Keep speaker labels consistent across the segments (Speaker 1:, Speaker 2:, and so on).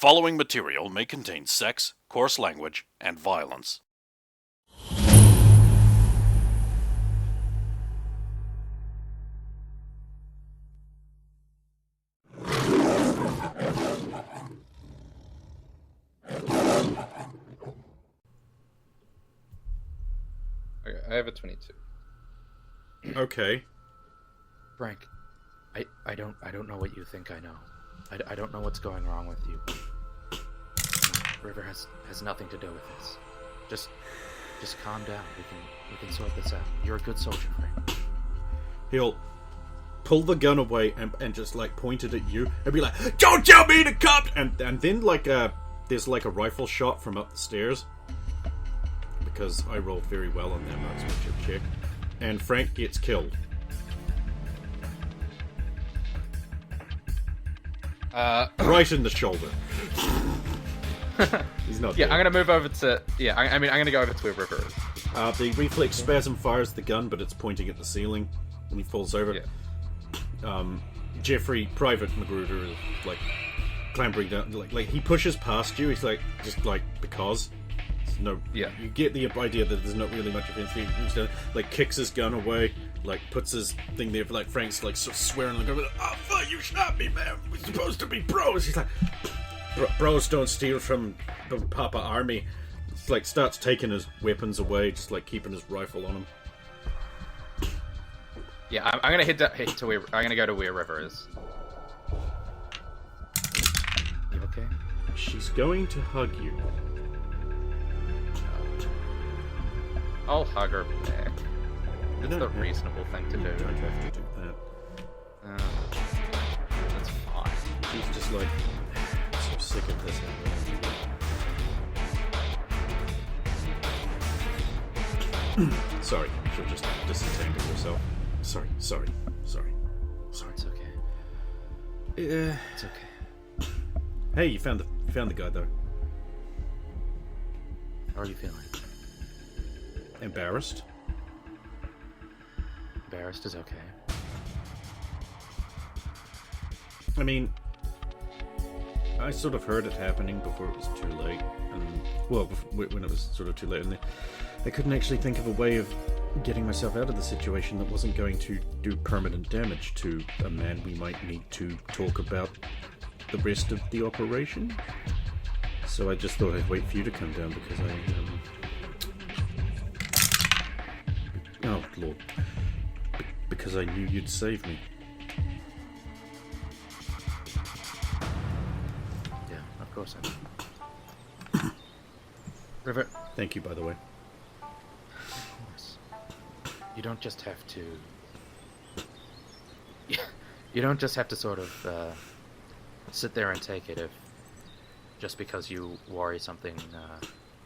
Speaker 1: following material may contain sex, coarse language, and violence.
Speaker 2: Okay, I have a 22.
Speaker 3: Okay.
Speaker 4: Frank, I don't know what you think I know. I don't know what's going wrong with you. River has nothing to do with this. Just calm down. We can sort this out. You're a good soldier, Frank.
Speaker 3: He'll pull the gun away and just like point it at you and be like, "Don't tell me to come!" And then like there's like a rifle shot from up the stairs. Because I rolled very well on them, that's what you check. And Frank gets killed. Right in the shoulder. He's not
Speaker 2: Yeah,
Speaker 3: dead.
Speaker 2: I'm gonna move over to... Yeah, I'm gonna go over to where River is.
Speaker 3: The reflex spasm fires the gun, but it's pointing at the ceiling when he falls over.
Speaker 2: Yeah.
Speaker 3: Jeffrey, Private Magruder, is like clambering down. Like he pushes past you. He's like, just like, because. No,
Speaker 2: Yeah.
Speaker 3: You get the idea that there's not really much of anything. He's done, like kicks his gun away, like puts his thing there. Like Frank's like sort of swearing like, "Oh fuck, you shot me, man. We're supposed to be bros." He's like, "Bros don't steal from the Papa Army." It's like starts taking his weapons away, just like keeping his rifle on him.
Speaker 2: Yeah, I'm gonna head to where... I'm gonna go to where River is.
Speaker 4: You okay?
Speaker 3: She's going to hug you.
Speaker 2: I'll hug her back. It's
Speaker 3: No,
Speaker 2: the
Speaker 3: no.
Speaker 2: reasonable thing to
Speaker 3: You
Speaker 2: do.
Speaker 3: don't have to do that.
Speaker 2: That's fine.
Speaker 3: She's just like, "I'm so sick of this." Sorry, she'll just disentangle herself. Sorry.
Speaker 4: It's okay. It's okay.
Speaker 3: Hey, you found the guy though.
Speaker 4: How are you feeling?
Speaker 3: Embarrassed?
Speaker 4: Embarrassed is okay.
Speaker 3: I mean, I sort of heard it happening before it was too late, and when it was sort of too late, and I couldn't actually think of a way of getting myself out of the situation that wasn't going to do permanent damage to a man we might need to talk about the rest of the operation. So I just thought I'd wait for you to come down because oh Lord, because I knew you'd save me.
Speaker 4: Yeah, of course I know. River,
Speaker 3: Thank you, by the way.
Speaker 4: of course. You don't just have to... You don't just have to sort of sit there and take it if just because you worry something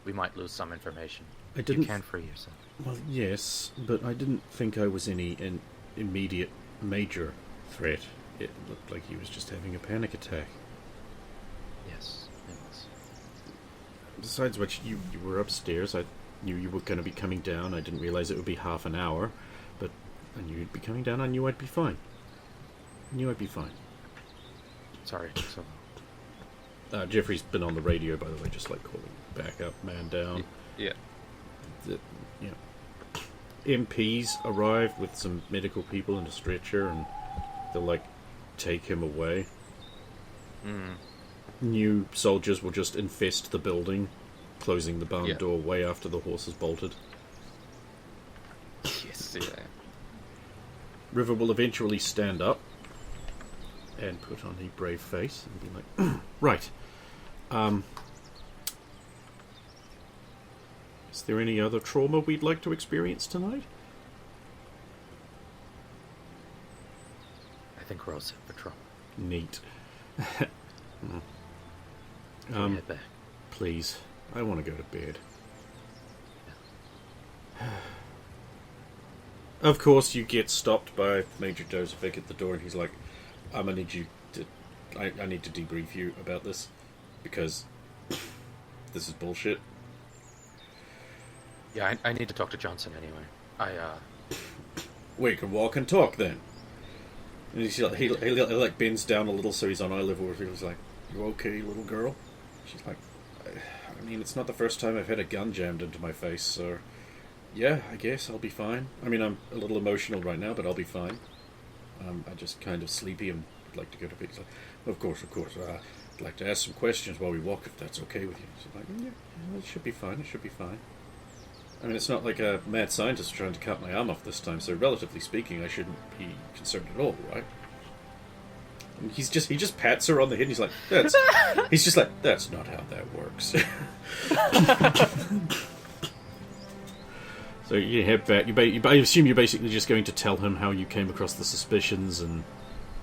Speaker 4: we might lose some information.
Speaker 3: I didn't.
Speaker 4: You can free yourself.
Speaker 3: Well, yes, but I didn't think I was an immediate major threat. It looked like he was just having a panic attack.
Speaker 4: Yes, it was.
Speaker 3: Besides which, you were upstairs. I knew you were going to be coming down. I didn't realize it would be half an hour, but I knew you'd be coming down. I knew I'd be fine.
Speaker 4: Sorry it took so long.
Speaker 3: Jeffrey's been on the radio, by the way, just like calling back up, man down.
Speaker 2: Yeah.
Speaker 3: MPs arrived with some medical people in a stretcher, and they'll like take him away. New soldiers will just infest the building, closing the barn door way after the horses bolted.
Speaker 2: Yes, yeah.
Speaker 3: River will eventually stand up and put on a brave face and be like, "Right. Is there any other trauma we'd like to experience tonight?"
Speaker 4: I think we're all set for trouble.
Speaker 3: Neat.
Speaker 4: Head back.
Speaker 3: Please. I want to go to bed. Of course, you get stopped by Major Josephik at the door, and he's like, "I'm gonna need you to... I need to debrief you about this, because this is bullshit."
Speaker 4: Yeah, I need to talk to Johnson anyway.
Speaker 3: We can walk and talk, then. And he like bends down a little so he's on eye level, where he was like, You okay, little girl? She's like, I mean, it's not the first time I've had a gun jammed into my face, so yeah, I guess I'll be fine. I mean, I'm a little emotional right now, but I'll be fine. I'm just kind of sleepy and would like to go to bed. She's like, of course. I'd like to ask some questions while we walk, if that's okay with you. She's like, yeah, it should be fine. I mean, it's not like a mad scientist trying to cut my arm off this time, so relatively speaking, I shouldn't be concerned at all, right? And he just pats her on the head and he's like, he's just like, that's not how that works. So you head back, I assume you're basically just going to tell him how you came across the suspicions and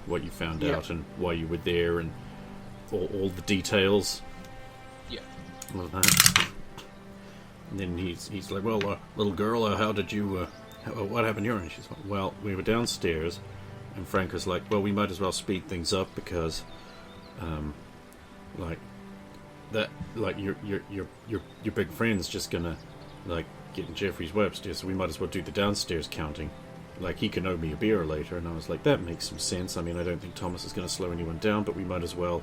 Speaker 3: what you found out and why you were there and all the details.
Speaker 2: Yeah.
Speaker 3: All of that. And then he's like, well, little girl, how did you, what happened here? And she's like, well, we were downstairs. And Frank was like, well, we might as well speed things up because, your big friend's just gonna, get in Jeffrey's web upstairs, so we might as well do the downstairs counting. Like, he can owe me a beer later. And I was like, that makes some sense. I mean, I don't think Thomas is gonna slow anyone down, but we might as well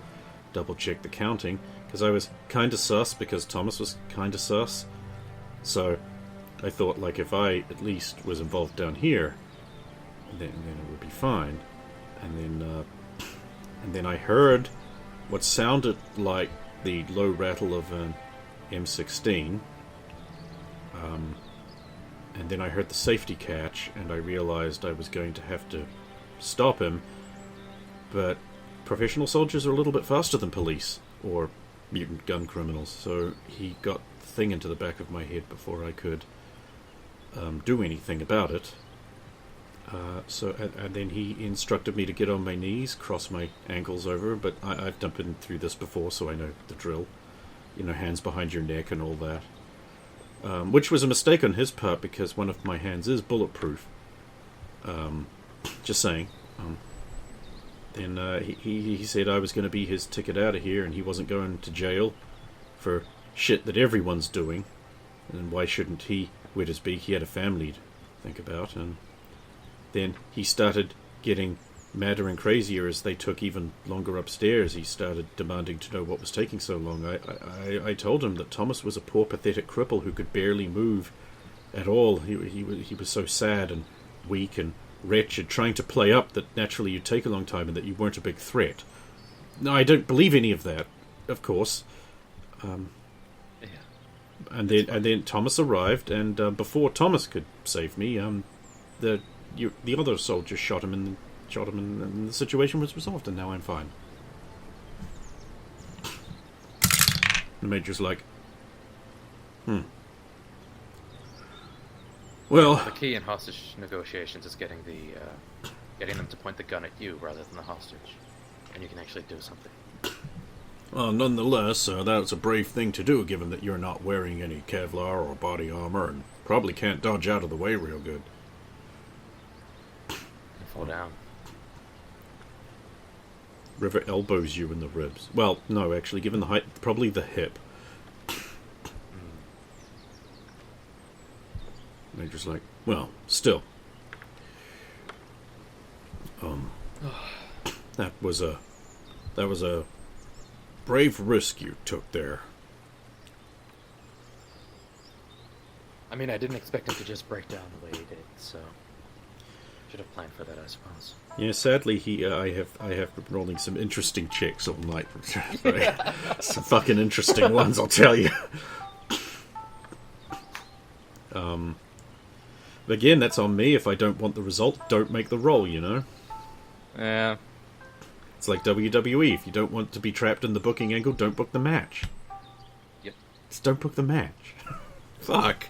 Speaker 3: double-check the counting. Because I was kind of sus, because Thomas was kind of sus. So, I thought, if I at least was involved down here, then it would be fine. And then I heard what sounded like the low rattle of an M16. And then I heard the safety catch, and I realized I was going to have to stop him. But professional soldiers are a little bit faster than police, or mutant gun criminals, so he got the thing into the back of my head before I could do anything about it. And then he instructed me to get on my knees, cross my ankles over, but I've been through this before, so I know the drill. Hands behind your neck and all that. Which was a mistake on his part, because one of my hands is bulletproof. Just saying. Then he said I was going to be his ticket out of here, and he wasn't going to jail for shit that everyone's doing. And why shouldn't he wet his beak? He had a family to think about, and then he started getting madder and crazier as they took even longer upstairs. He started demanding to know what was taking so long. I told him that Thomas was a poor, pathetic cripple who could barely move at all. He was so sad and weak and wretched, trying to play up that naturally you'd take a long time and that you weren't a big threat. No, I don't believe any of that, of course. And then Thomas arrived, and before Thomas could save me, the other soldier shot him, and the situation was resolved, and now I'm fine. The Major's like, well,
Speaker 4: the key in hostage negotiations is getting them to point the gun at you rather than the hostage, and you can actually do something.
Speaker 3: Well, nonetheless, that's a brave thing to do, given that you're not wearing any Kevlar or body armor, and probably can't dodge out of the way real good.
Speaker 4: Fall down.
Speaker 3: River elbows you in the ribs. Well, no, actually, given the height, probably the hip. Major's like, well, still. That was a brave risk you took there.
Speaker 4: I mean, I didn't expect him to just break down the way he did, so should have planned for that, I suppose.
Speaker 3: Yeah, sadly, I have been rolling some interesting checks all night. Some fucking interesting ones, I'll tell you. Again, that's on me. If I don't want the result, don't make the roll,
Speaker 2: Yeah.
Speaker 3: It's like WWE. If you don't want to be trapped in the booking angle, don't book the match.
Speaker 2: Yep.
Speaker 3: Just don't book the match. Fuck.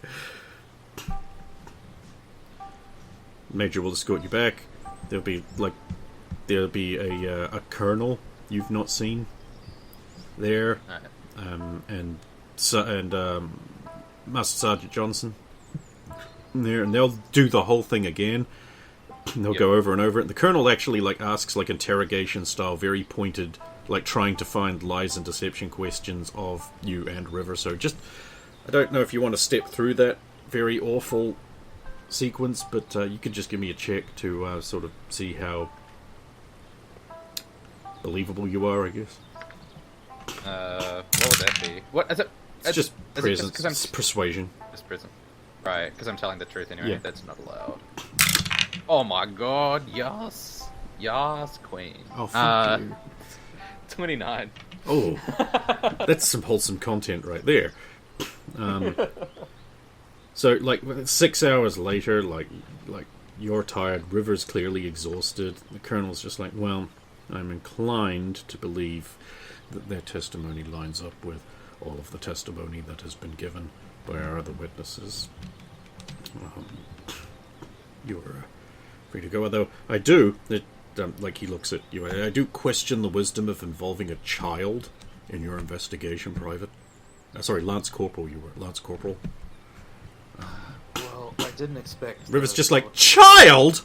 Speaker 3: Major will escort you back. There'll be a colonel you've not seen there, and Master Sergeant Johnson there, and they'll do the whole thing again. And they'll go over and over it. And the colonel actually asks interrogation style, very pointed, trying to find lies and deception questions of you and River. So I don't know if you want to step through that very awful sequence, but you could just give me a check to sort of see how believable you are, I guess.
Speaker 2: What would that be? What is it?
Speaker 3: It's just
Speaker 2: is it
Speaker 3: presence.
Speaker 2: because I'm
Speaker 3: It's persuasion.
Speaker 2: just prison, right? Because I'm telling the truth anyway.
Speaker 3: Yeah.
Speaker 2: That's not allowed. Oh my god! Yes, queen.
Speaker 3: Oh, fuck you.
Speaker 2: 29.
Speaker 3: Oh, that's some wholesome content right there. So, like, 6 hours later, like you're tired, River's clearly exhausted. The Colonel's just like, well, I'm inclined to believe that their testimony lines up with all of the testimony that has been given by our other witnesses. You're free to go, although I do, like he looks at you, I do question the wisdom of involving a child in your investigation, Private. Sorry, Lance Corporal, you were Lance Corporal.
Speaker 4: Well, I didn't expect...
Speaker 3: River's just like, child?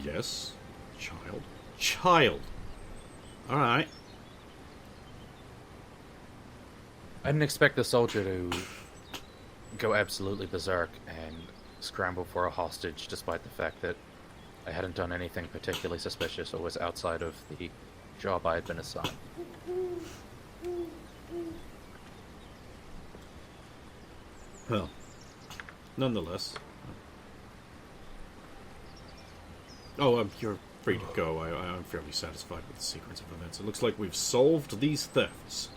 Speaker 3: Yes, child. Child. Alright.
Speaker 4: I didn't expect the soldier to go absolutely berserk and scramble for a hostage, despite the fact that I hadn't done anything particularly suspicious or was outside of the job I had been assigned.
Speaker 3: Well, nonetheless. Oh, you're free to go. I'm fairly satisfied with the sequence of events. It looks like we've solved these thefts.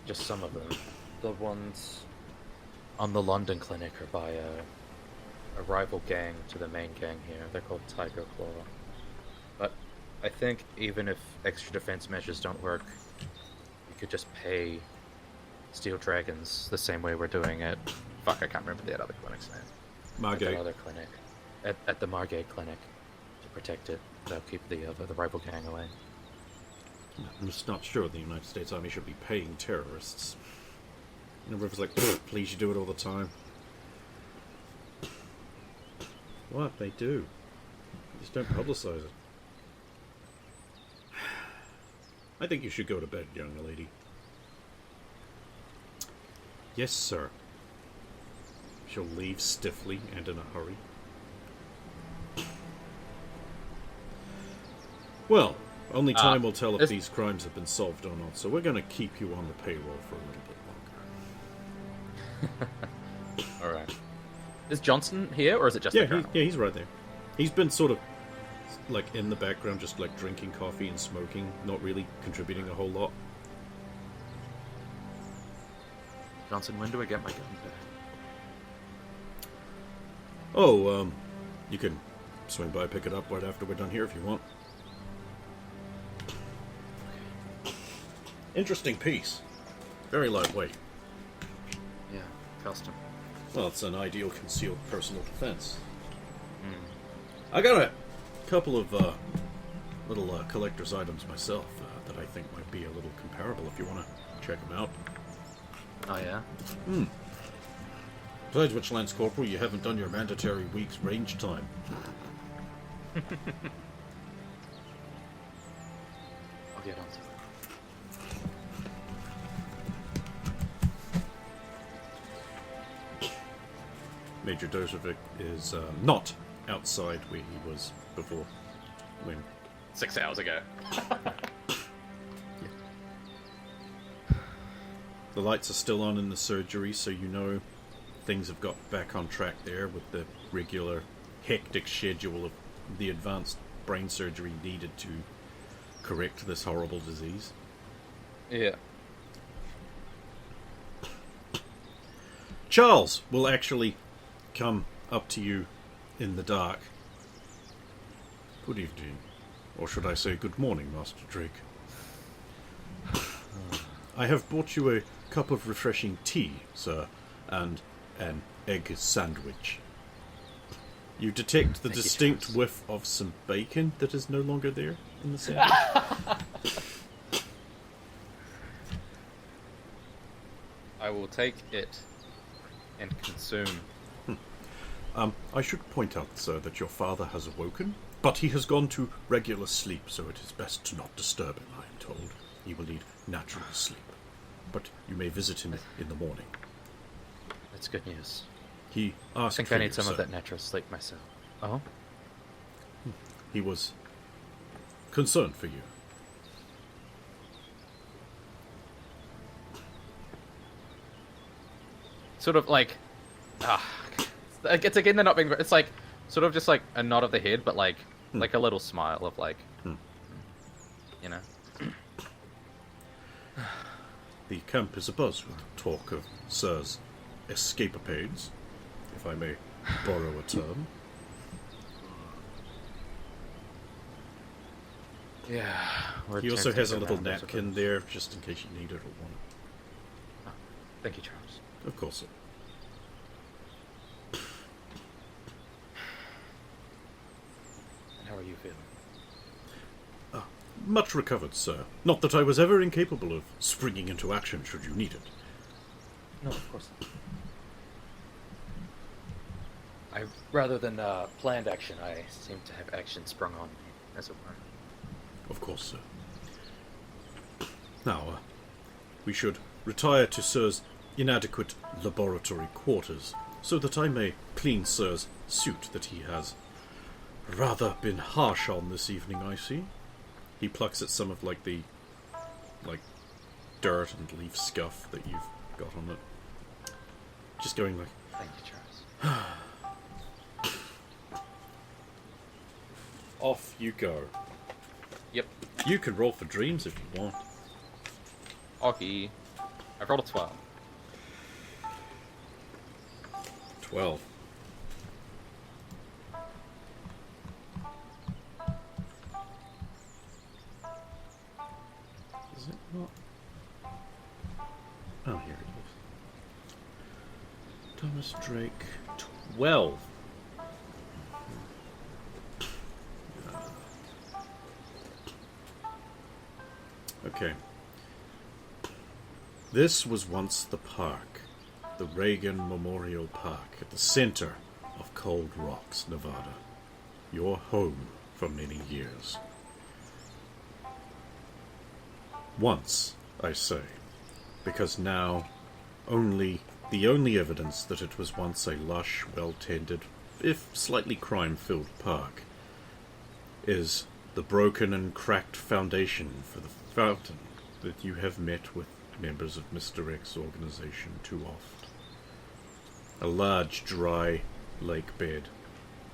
Speaker 4: Just some of them. The ones on the London clinic are by a rival gang to the main gang here. They're called Tiger Claw. But I think even if extra defense measures don't work, we could just pay Steel Dragons the same way we're doing it. Fuck, I can't remember the other clinic's name.
Speaker 3: Margate.
Speaker 4: At the other clinic. At the Margate clinic. To protect it. They'll keep the rival gang away.
Speaker 3: I'm just not sure the United States Army should be paying terrorists. And River's like, please, you do it all the time. What? They do. Just don't publicize it. I think you should go to bed, young lady. Yes, sir. She'll leave stiffly and in a hurry. Well, only time will tell if these crimes have been solved or not, so we're going to keep you on the payroll for a little bit longer.
Speaker 2: Alright. Is Johnson here, or is it just the Colonel?
Speaker 3: He's right there. He's been sort of, like, in the background, just, like, drinking coffee and smoking, not really contributing a whole lot.
Speaker 4: Johnson, when do I get my gun back?
Speaker 3: Oh, you can swing by, pick it up right after we're done here if you want. Interesting piece. Very lightweight.
Speaker 4: Yeah, custom.
Speaker 3: Well, it's an ideal concealed personal defense. I got a couple of little collector's items myself that I think might be a little comparable if you want to check them out.
Speaker 4: Oh, yeah?
Speaker 3: Besides which, Lance Corporal, you haven't done your mandatory week's range time.
Speaker 4: I'll get on to it.
Speaker 3: Major Dozovic is not outside where he was before. When
Speaker 2: 6 hours ago.
Speaker 3: the lights are still on in the surgery, so you know things have got back on track there with the regular hectic schedule of the advanced brain surgery needed to correct this horrible disease.
Speaker 2: Yeah.
Speaker 3: Charles will actually come up to you in the dark. Good evening, or should I say good morning, Master Drake. I have brought you a cup of refreshing tea, sir, and an egg sandwich. You detect the distinct whiff of some bacon that is no longer there in the sandwich.
Speaker 2: I will take it and consume.
Speaker 3: I should point out, sir, that your father has awoken, but he has gone to regular sleep, so it is best to not disturb him, I am told. He will need natural sleep. But you may visit him in the morning.
Speaker 4: That's good news.
Speaker 3: He
Speaker 4: I
Speaker 3: asked
Speaker 4: think
Speaker 3: for
Speaker 4: I need
Speaker 3: you,
Speaker 4: some
Speaker 3: sir.
Speaker 4: of that natural sleep myself. Oh?
Speaker 3: He was concerned for you.
Speaker 2: Sort of like, it's again they're not being. It's like sort of just like a nod of the head, but like a little smile of like, you know.
Speaker 3: The camp is abuzz with talk of Sir's escapades, if I may borrow a term.
Speaker 4: Yeah.
Speaker 3: He also has a little napkin there, just in case you need it or want it.
Speaker 4: Thank you, Charles.
Speaker 3: Of course, sir.
Speaker 4: And how are you feeling?
Speaker 3: Much recovered, sir. Not that I was ever incapable of springing into action should you need it.
Speaker 4: No, of course not. Rather than planned action, I seem to have action sprung on me, as it were.
Speaker 3: Of course, sir. Now, we should retire to Sir's inadequate laboratory quarters, so that I may clean Sir's suit that he has rather been harsh on this evening, I see. He plucks at some of, the dirt and leaf scuff that you've got on it. Just going like...
Speaker 4: Thank you, Charles.
Speaker 3: Off you go.
Speaker 2: Yep.
Speaker 3: You can roll for dreams if you want.
Speaker 2: Okay. I've rolled a 12.
Speaker 3: 12. Is it not? Oh, here it is. Thomas Drake, 12. Okay. This was once the park, the Reagan Memorial Park, at the center of Cold Rocks, Nevada. Your home for many years. Once, I say, because now the only evidence that it was once a lush, well-tended, if slightly crime-filled park, is the broken and cracked foundation for the fountain that you have met with members of Mr. X's organization too oft. A large, dry lake bed,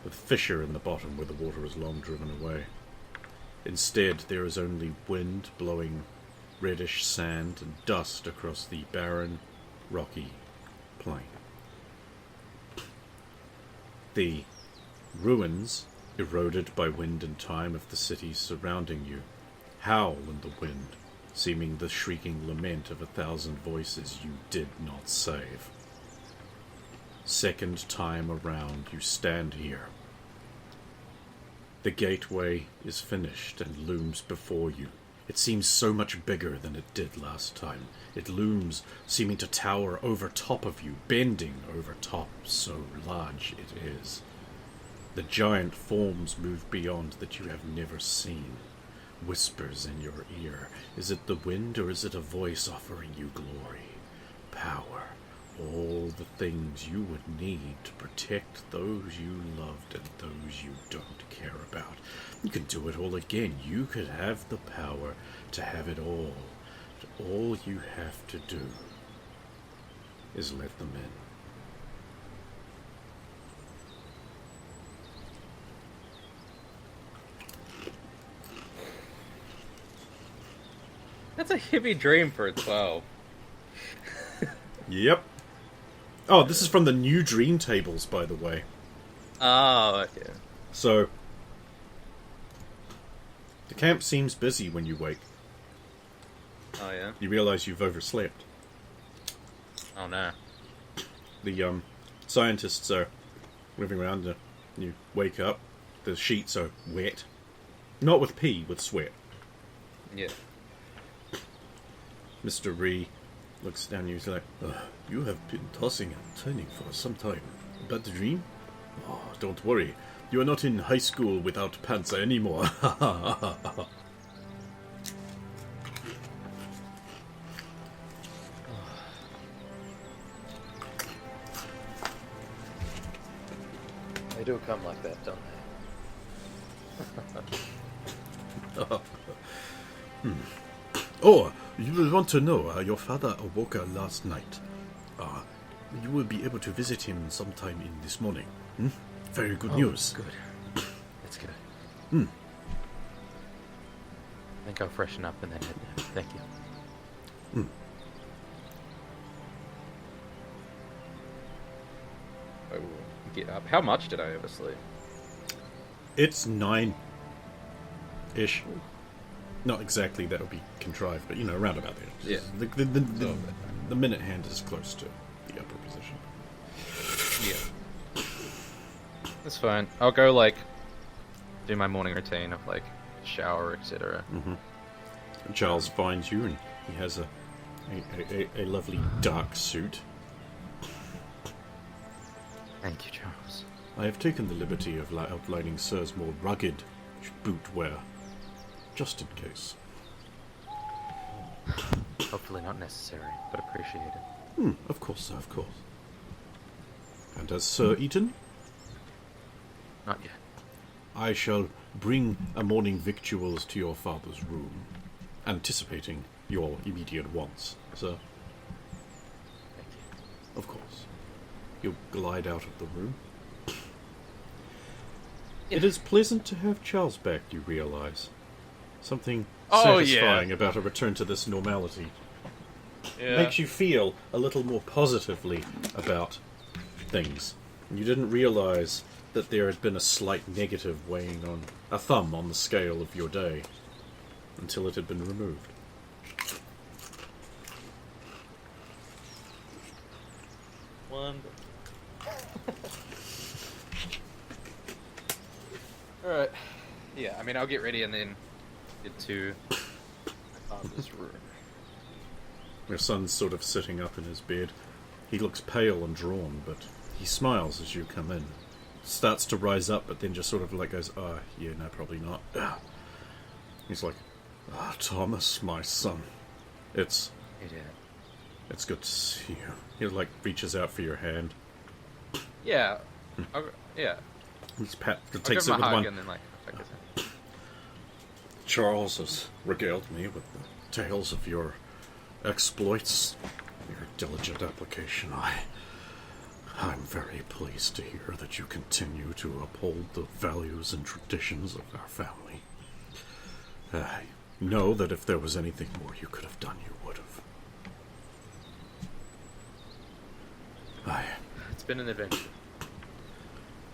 Speaker 3: with fissure in the bottom where the water is long driven away. Instead, there is only wind blowing reddish sand and dust across the barren, rocky plain. The ruins, eroded by wind and time of the cities surrounding you, howl in the wind, seeming the shrieking lament of 1,000 voices you did not save. Second time around, you stand here. The gateway is finished and looms before you. It seems so much bigger than it did last time. It looms, seeming to tower over top of you, bending over top, so large it is. The giant forms move beyond that you have never seen. Whispers in your ear. Is it the wind or is it a voice offering you glory, power, all the things you would need to protect those you loved and those you don't care about? You can do it all again. You could have the power to have it all. But all you have to do is let them in.
Speaker 2: That's a heavy dream for a 12.
Speaker 3: Yep. Oh, this is from the new dream tables, by the way.
Speaker 2: Oh, okay.
Speaker 3: So, the camp seems busy when you wake.
Speaker 2: Oh, yeah?
Speaker 3: You realize you've overslept.
Speaker 2: Oh, no.
Speaker 3: The scientists are moving around and you wake up. The sheets are wet. Not with pee, with sweat.
Speaker 2: Yeah.
Speaker 3: Mr. Ree looks down at you. He's like, you have been tossing and turning for some time. Bad dream? Oh, don't worry. You are not in high school without pants anymore.
Speaker 4: I They do come like that, don't they?
Speaker 3: Oh, you will want to know, your father awoke last night. You will be able to visit him sometime in this morning. Very good news.
Speaker 4: Good. That's good.
Speaker 3: Hmm.
Speaker 4: I think I'll freshen up and then head down. Thank you.
Speaker 2: I will get up. How much did I oversleep?
Speaker 3: It's 9-ish. Not exactly, that would be contrived, but around about there.
Speaker 2: Yeah.
Speaker 3: The minute hand is close to the upper position.
Speaker 2: Yeah. That's fine. I'll go, like, do my morning routine of, like, shower, etc.
Speaker 3: Charles finds you, and he has a lovely dark suit.
Speaker 4: Thank you, Charles.
Speaker 3: I have taken the liberty of outlining Sir's more rugged boot wear, just in case.
Speaker 4: Hopefully not necessary, but appreciate it.
Speaker 3: Of course, sir, of course. And has Sir eaten?
Speaker 4: Not yet.
Speaker 3: I shall bring a morning victuals to your father's room, anticipating your immediate wants, sir.
Speaker 4: Thank you.
Speaker 3: Of course. You'll glide out of the room. It is pleasant to have Charles back, you realize. Something satisfying about a return to this normality.
Speaker 2: Yeah.
Speaker 3: Makes you feel a little more positively about things. You didn't realize that there had been a slight negative weighing on a thumb on the scale of your day until it had been removed.
Speaker 2: Wonderful. Alright. Yeah, I mean, I'll get ready and then get to my father's room.
Speaker 3: Your son's sort of sitting up in his bed. He looks pale and drawn, but he smiles as you come in. Starts to rise up, but then just sort of like goes, yeah, no, probably not. He's like, Thomas, my son. It's good to see you. He like reaches out for your hand.
Speaker 2: Yeah. Yeah.
Speaker 3: He's
Speaker 2: I'll
Speaker 3: takes
Speaker 2: give
Speaker 3: it
Speaker 2: him
Speaker 3: with
Speaker 2: a hug
Speaker 3: one.
Speaker 2: and then, like, fuck his hand.
Speaker 3: Charles has regaled me with the tales of your exploits, your diligent application. I'm very pleased to hear that you continue to uphold the values and traditions of our family. I know that if there was anything more you could have done, you would have.
Speaker 2: It's been an adventure.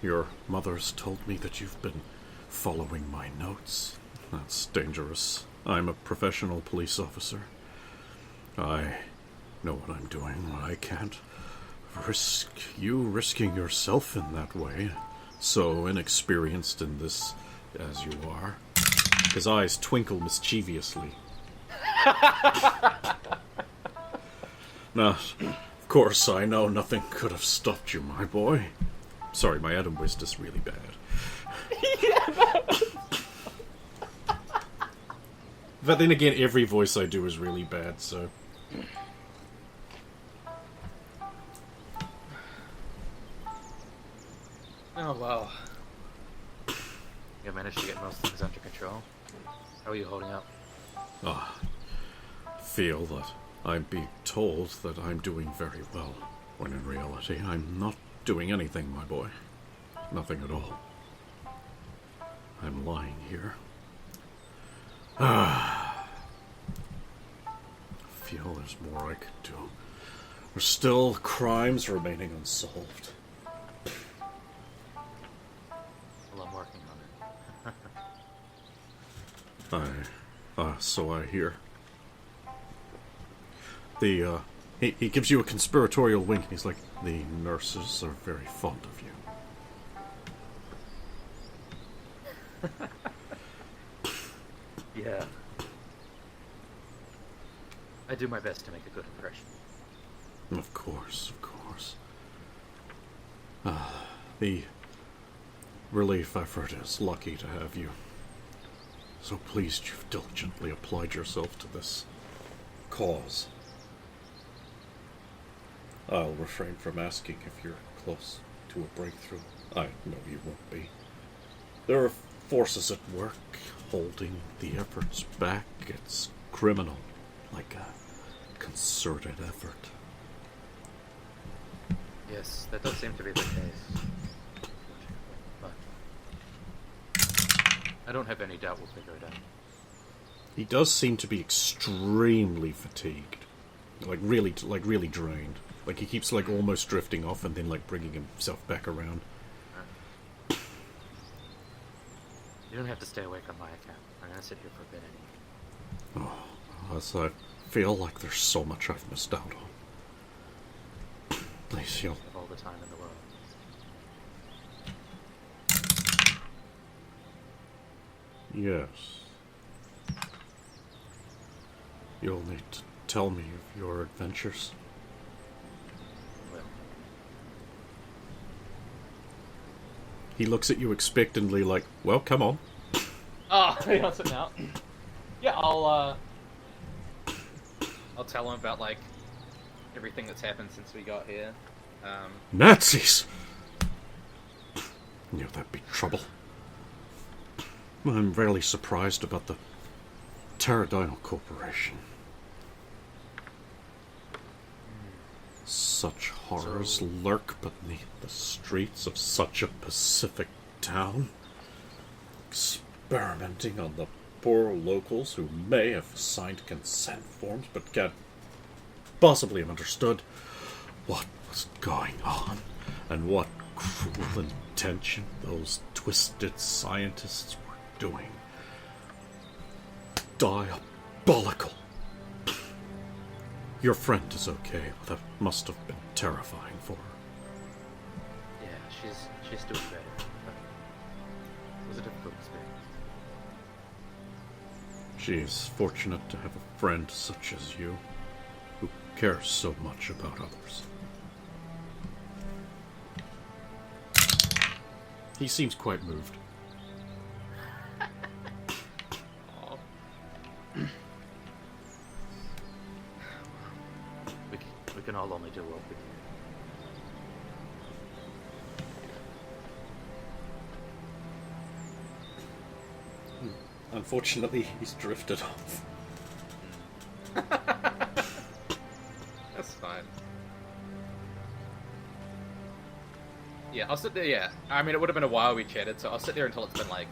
Speaker 3: Your mother's told me that you've been following my notes. That's dangerous. I'm a professional police officer. I know what I'm doing. I can't risk you risking yourself in that way. So inexperienced in this as you are. His eyes twinkle mischievously. Now, of course, I know nothing could have stopped you, my boy. Sorry, my Adam Wist is really bad. But then again, every voice I do is really bad, so...
Speaker 2: Oh, wow.
Speaker 4: You managed to get most things under control. How are you holding up?
Speaker 3: Feel that I'm being told that I'm doing very well, when in reality I'm not doing anything, my boy. Nothing at all. I'm lying here. Feel there's more I could do. There's still crimes remaining unsolved.
Speaker 4: Well, I'm working on it.
Speaker 3: So I hear. He gives you a conspiratorial wink, and he's like, the nurses are very fond of you.
Speaker 4: Yeah. I do my best to make a good impression.
Speaker 3: Of course, of course. The relief effort is lucky to have you. So pleased you've diligently applied yourself to this cause. I'll refrain from asking if you're close to a breakthrough. I know you won't be. There are forces at work holding the efforts back, it's criminal, like a concerted effort.
Speaker 4: Yes, that does seem to be the case. But I don't have any doubt we'll figure it out.
Speaker 3: He does seem to be extremely fatigued, like really drained. Like he keeps like almost drifting off and then like bringing himself back around.
Speaker 4: You don't have to stay awake on my account. I'm gonna sit here for a bit anyway.
Speaker 3: Oh, as I feel like there's so much I've missed out on. Please,
Speaker 4: I have all the time in the world.
Speaker 3: Yes. You'll need to tell me of your adventures.
Speaker 4: Well,
Speaker 3: He looks at you expectantly like, well, come on.
Speaker 2: Oh, you're not sitting out. Yeah, I'll tell him about, like, everything that's happened since we got here.
Speaker 3: Nazis! Knew that'd be trouble. I'm rarely surprised about the Pterodino Corporation. Such horrors lurk beneath the streets of such a Pacific town, experimenting on the poor locals who may have signed consent forms but can't possibly have understood what was going on and what cruel intention those twisted scientists were doing. Diabolical. Your friend is okay, but that must have been terrifying for her.
Speaker 4: yeah, she's doing better. But it was a difficult experience.
Speaker 3: She is fortunate to have a friend such as you, who cares so much about others. He seems quite moved.
Speaker 4: We can all only do what we can.
Speaker 3: Unfortunately, he's drifted off.
Speaker 2: That's fine. Yeah, I'll sit there, yeah. I mean, it would have been a while we chatted, so I'll sit there until it's been, like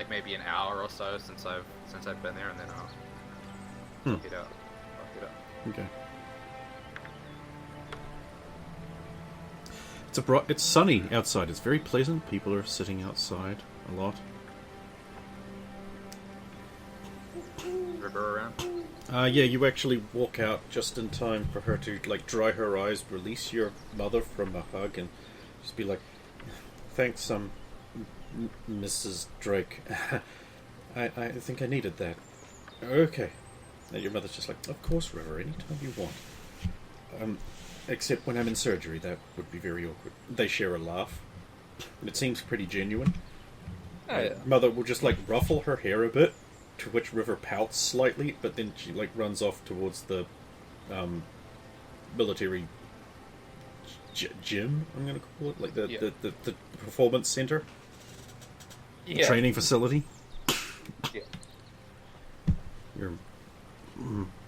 Speaker 2: maybe an hour or so since I've been there, and then I'll get out.
Speaker 3: Okay. It's sunny outside. It's very pleasant. People are sitting outside a lot.
Speaker 2: River around?
Speaker 3: Yeah, you actually walk out just in time for her to, like, dry her eyes, release your mother from a hug, and just be like, thanks, Mrs. Drake. I think I needed that. Okay. And your mother's just like, of course, River, anytime you want. Except when I'm in surgery, that would be very awkward. They share a laugh. And it seems pretty genuine.
Speaker 2: Oh, yeah.
Speaker 3: Mother will just, like, ruffle her hair a bit, to which River pouts slightly, but then she, like, runs off towards the military gym, I'm going to call it, like the performance center,
Speaker 2: Yeah.
Speaker 3: training facility.
Speaker 2: Yeah.
Speaker 3: Your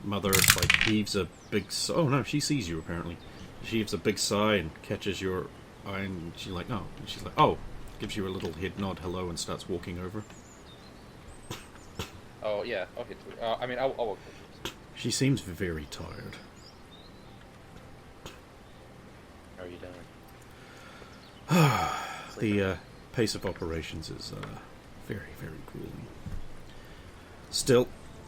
Speaker 3: mother, like, heaves a big sigh. Oh no, she sees you apparently. She heaves a big sigh and catches your eye, and she's like, no. And she's like, oh, gives you a little head nod, hello, and starts walking over.
Speaker 2: Oh, yeah, I'll get to it. I'll walk to it.
Speaker 3: She seems very tired.
Speaker 4: How are you doing?
Speaker 3: The pace of operations is very, very grueling. Still,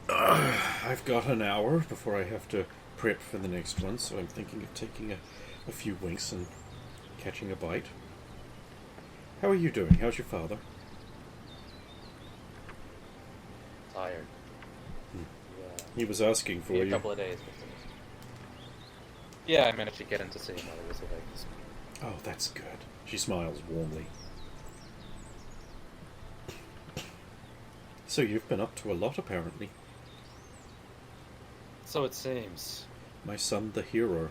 Speaker 3: I've got an hour before I have to prep for the next one, so I'm thinking of taking a few winks and catching a bite. How are you doing? How's your father?
Speaker 4: Tired.
Speaker 3: He was asking for
Speaker 2: A
Speaker 3: you.
Speaker 2: couple of days before. Yeah, I managed to get in to see him while he was away.
Speaker 3: Oh, that's good. She smiles warmly. So you've been up to a lot, apparently.
Speaker 2: So it seems.
Speaker 3: My son, the hero,